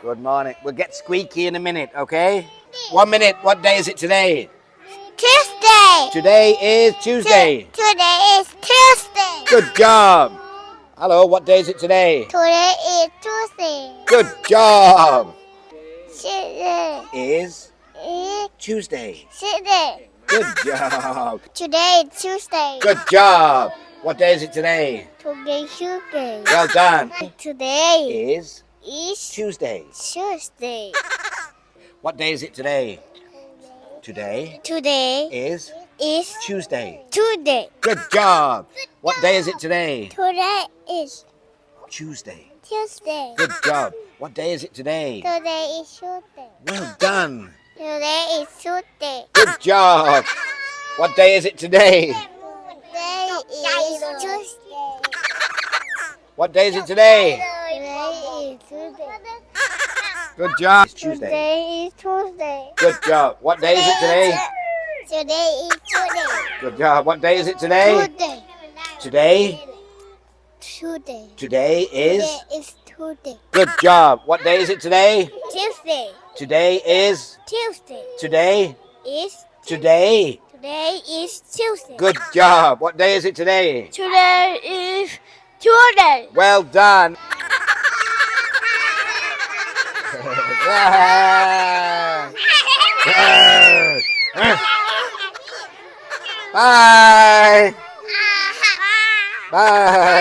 Good morning. We'll get squeaky in a minute, okay? 1 minute. What day is it today? Tuesday. Today is Tuesday. Today is Tuesday. Good job. Hello, what day is it today? Today is Tuesday. Good job. Today Is is Tuesday. Tuesday. Good job. Today is Tuesday. Good job. What day is it today? Today is Tuesday. Well done. Today Is is Tuesday. Tuesday. What day is it today? Today Today is is Tuesday. Tuesday. Good job. What day is it today? Today is Tuesday. Tuesday. Good job. What day is it today? Today is Tuesday. Well done. Today is Tuesday. Good job. What day is it today? Today is Tuesday. What day is it today? Today is Tuesday. Good job. It's Tuesday. Today is Tuesday. Good job. What day is it today? Today is Tuesday. Good job. What day is it today? Tuesday. Today? Tuesday. Today is? Today is Tuesday. Good job. What day is it today? Tuesday. Today is? Tuesday. Today? Is Today? today is Tuesday. Good job. What day is it today? Today is Tuesday. Well done. Bye. Bye.